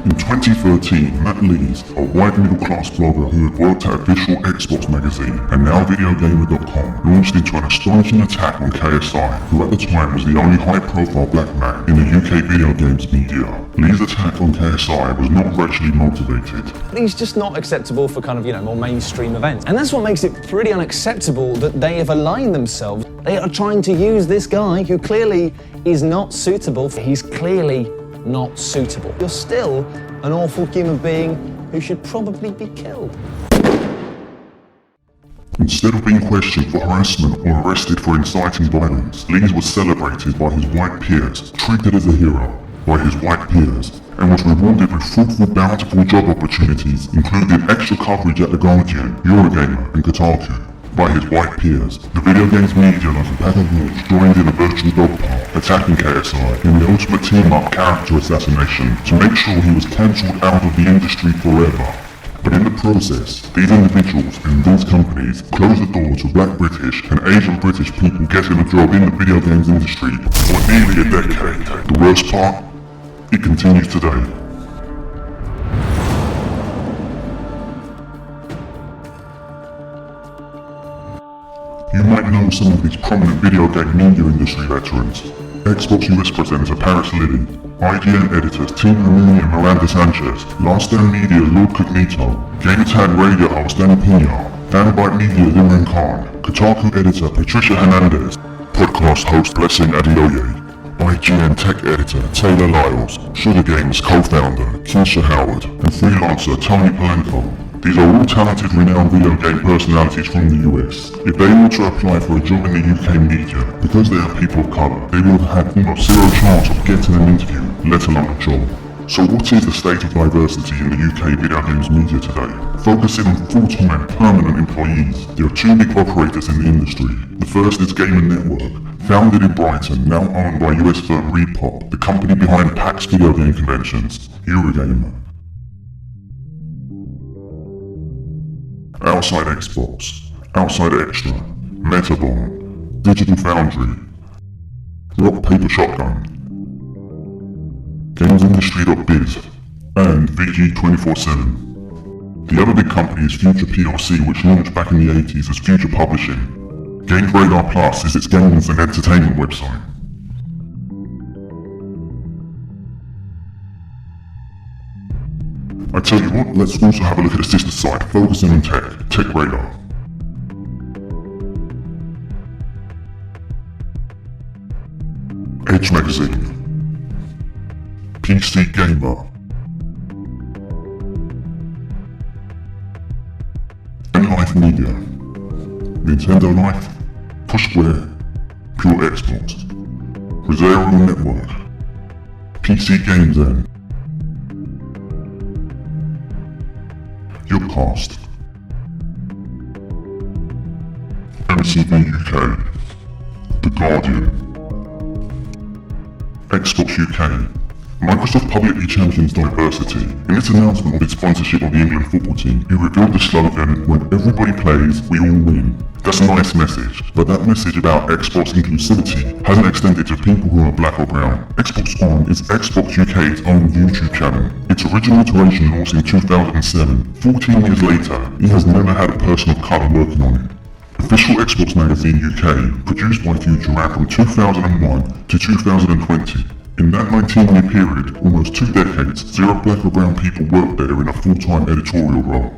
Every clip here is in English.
In 2013, Matt Lees, a white middle-class blogger who had worked at official Xbox magazine and now videogamer.com, launched into an astonishing attack on KSI, who at the time was the only high-profile black man in the UK video games media. Lee's attack on KSI was not racially motivated. He's just not acceptable for kind of, more mainstream events. And that's what makes it pretty unacceptable that they have aligned themselves. They are trying to use this guy who clearly is not suitable. He's clearly not suitable. You're still an awful human being who should probably be killed. Instead of being questioned for harassment or arrested for inciting violence, Lees was celebrated by his white peers, treated as a hero by his white peers, and was rewarded with fruitful, bountiful job opportunities, including extra coverage at The Guardian, Eurogamer, and Kotaku. By his white peers, the video games media like a pack of wolves joined in a virtual dog park, attacking KSI in the ultimate team-up character assassination to make sure he was cancelled out of the industry forever. But in the process, these individuals and these companies closed the door to black British and Asian British people getting a job in the video games industry for nearly a decade. The worst part? It continues today. You might know some of these prominent video game media industry veterans. Xbox US presenter Paris Lilly, IGN editors Tim Ramini and Miranda Sanchez, Last Stand Media Lord Cognito, Gamertag Radio host Danny Pina, Fanbyte Media Imran Khan, Kotaku editor Patricia Hernandez, podcast host Blessing Adeoye, IGN tech editor Taylor Lyles, Sugar Games co-founder Keisha Howard, and freelancer Tony Palenko. These are all talented, renowned video game personalities from the US. If they were to apply for a job in the UK media, because they are people of colour, they would have had almost zero chance of getting an interview, let alone a job. So what is the state of diversity in the UK video games media today? Focusing on full-time, permanent employees, there are two big operators in the industry. The first is Gamer Network, founded in Brighton, now owned by US firm Repop, the company behind PAX video game conventions, Eurogamer. Outside Xbox, Outside Extra, Metabomb, Digital Foundry, Rock Paper Shotgun, gamesindustry.biz, and VG247. The other big company is Future PLC, which launched back in the 80s as Future Publishing. Games Radar Plus is its games and entertainment website. I tell you what, let's also have a look at the sister site, focusing on Tech Radar. Edge Magazine, PC Gamer, and Life Media, Nintendo Life, Push Square, Pure Xbox, Reservoir Network, PC Games and Yupcast, MCV UK, The Guardian, Xbox UK. Microsoft publicly champions diversity. In its announcement of its sponsorship of the England football team, it revealed the slogan, "When everybody plays, we all win." That's a nice message, but that message about Xbox inclusivity hasn't extended to people who are black or brown. Xbox One is Xbox UK's own YouTube channel. Its original iteration launched in 2007. 14 years later, it has never had a person of colour working on it. Official Xbox Magazine UK, produced by Future, ran from 2001 to 2020. In that 19-year period, almost 2 decades, 0 black or brown people worked there in a full-time editorial role.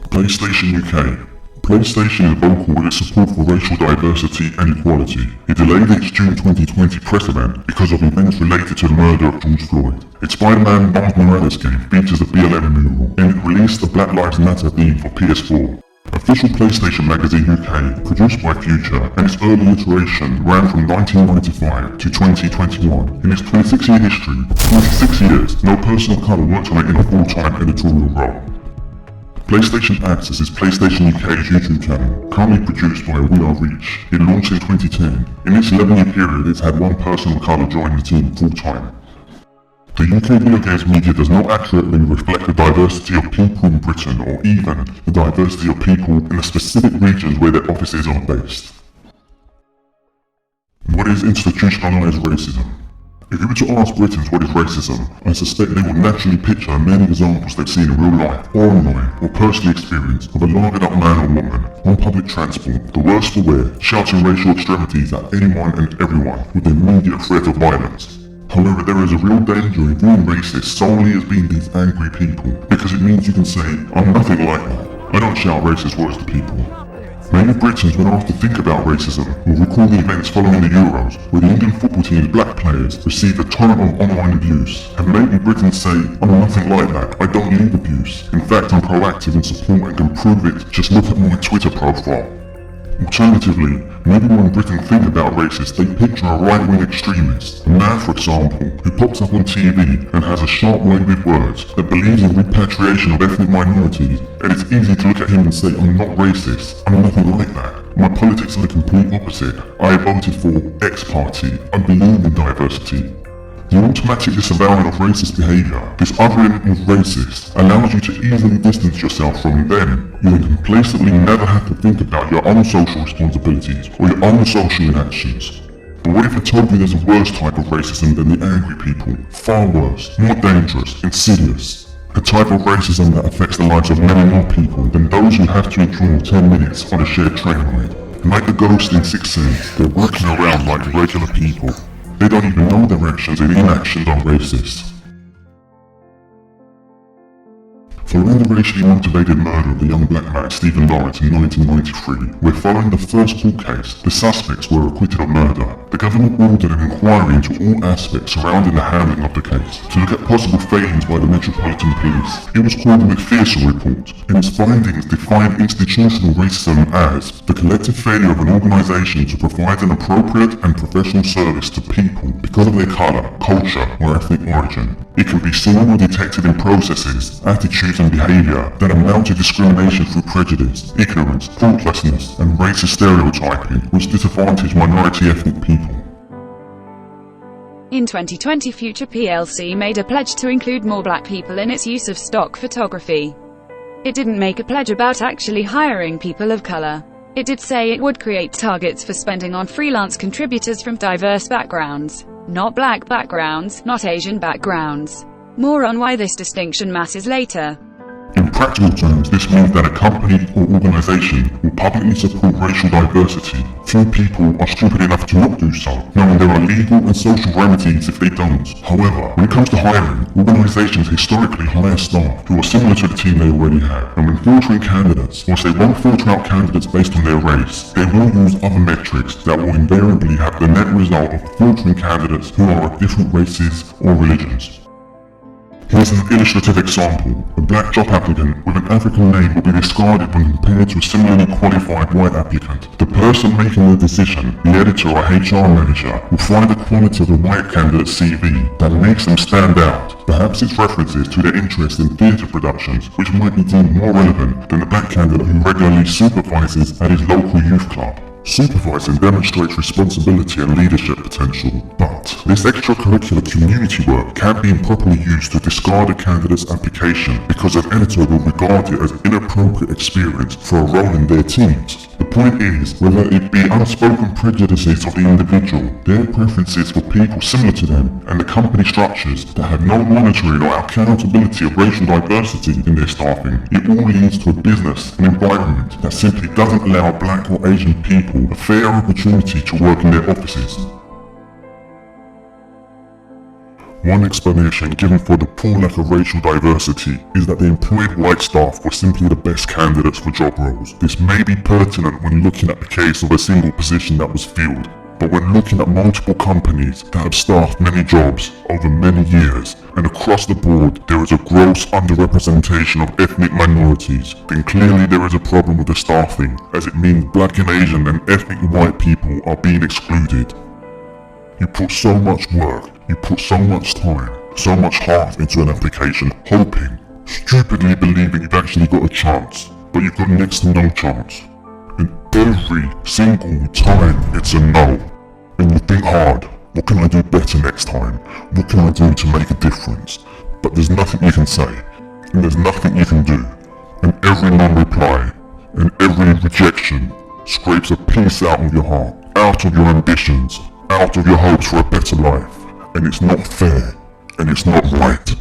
PlayStation UK. PlayStation is vocal with its support for racial diversity and equality. It delayed its June 2020 press event because of events related to the murder of George Floyd. Its Spider-Man Miles Morales game features a BLM mural, and it released the Black Lives Matter theme for PS4. Official PlayStation Magazine UK, produced by Future, and its early iteration ran from 1995 to 2021. In its 26-year history, 26 years, no person of colour worked on it in a full-time editorial role. PlayStation Access is PlayStation UK's YouTube channel, currently produced by We Are Reach. It launched in 2010. In its 11-year period, it's had 1 person of colour join the team full-time. The UK video games media does not accurately reflect the diversity of people in Britain or even the diversity of people in the specific regions where their offices are based. What is institutionalized racism? If you were to ask Britons what is racism, I suspect they will naturally picture many examples they've seen in real life, or online, or personally experienced of a larded up man or woman on public transport, the worse for wear, shouting racial extremities at anyone and everyone with the immediate threat of violence. However, there is a real danger in viewing racists solely as being these angry people, because it means you can say, I'm nothing like that. I don't shout racist words to people. Many Britons, when asked to think about racism, will recall the events following the Euros, where the Indian football team's black players received a ton of online abuse. And maybe Britons say, I'm nothing like that, I don't need abuse. In fact, I'm proactive in support and can prove it, just look at my Twitter profile. Alternatively, maybe when Britain think about racists, they picture a right-wing extremist, a man for example, who pops up on TV and has a sharp way with words, that believes in repatriation of ethnic minorities, and it's easy to look at him and say, I'm not racist, I'm nothing like that. My politics are the complete opposite. I voted for X party, I believe in diversity. The automatic disavowing of racist behaviour, this othering of racists, allows you to easily distance yourself from them. You then complacently never have to think about your own social responsibilities or your own social inactions. But what if I told you there's a worse type of racism than the angry people? Far worse, more dangerous, insidious. A type of racism that affects the lives of many more people than those who have to endure 10 minutes on a shared train ride. And like the ghost in Sixth Sense, they're working around like regular people. They don't even know their actions and inactions are racist. Following the racially motivated murder of the young black man Stephen Lawrence in 1993, where following the first court case, the suspects were acquitted of murder, the government ordered an inquiry into all aspects surrounding the handling of the case, to look at possible failings by the Metropolitan Police. It was called the McPherson Report, and its findings defined institutional racism as the collective failure of an organisation to provide an appropriate and professional service to people because of their colour, culture, or ethnic origin. It can be seen or detected in processes, attitudes and behaviour that amount to discrimination through prejudice, ignorance, thoughtlessness, and racist stereotyping which disadvantage minority ethnic people. In 2020, Future plc made a pledge to include more black people in its use of stock photography. It didn't make a pledge about actually hiring people of colour. It did say it would create targets for spending on freelance contributors from diverse backgrounds. Not black backgrounds, not Asian backgrounds. More on why this distinction matters later. In practical terms, this means that a company or organisation will publicly support racial diversity. Few people are stupid enough to not do so, knowing there are legal and social remedies if they don't. However, when it comes to hiring, organisations historically hire staff who are similar to the team they already have. And when filtering candidates, whilst they won't filter out candidates based on their race, they will use other metrics that will invariably have the net result of filtering candidates who are of different races or religions. Here's an illustrative example. A black job applicant with an African name will be discarded when compared to a similarly qualified white applicant. The person making the decision, the editor or HR manager, will find the quality of the white candidate's CV that makes them stand out. Perhaps it's references to their interest in theatre productions, which might be deemed more relevant than the black candidate who regularly supervises at his local youth club. Supervising demonstrates responsibility and leadership potential, but this extracurricular community work can be improperly used to discard a candidate's application because an editor will regard it as inappropriate experience for a role in their teams. The point is, whether it be unspoken prejudices of the individual, their preferences for people similar to them, and the company structures that have no monitoring or accountability of racial diversity in their staffing, it all leads to a business and environment that simply doesn't allow black or Asian people a fair opportunity to work in their offices. One explanation given for the poor lack of racial diversity is that the employed white staff were simply the best candidates for job roles. This may be pertinent when looking at the case of a single position that was filled, but when looking at multiple companies that have staffed many jobs over many years, and across the board there is a gross underrepresentation of ethnic minorities, then clearly there is a problem with the staffing, as it means black and Asian and ethnic white people are being excluded. You put so much work, you put so much time, so much heart into an application, hoping, stupidly believing you've actually got a chance, but you've got next to no chance. And every single time it's a no. And you think hard, what can I do better next time? What can I do to make a difference? But there's nothing you can say, and there's nothing you can do. And every non-reply, and every rejection scrapes a piece out of your heart, out of your ambitions, out of your hopes for a better life. and it's not fair, and it's not right.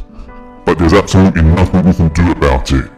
But there's absolutely nothing we can do about it.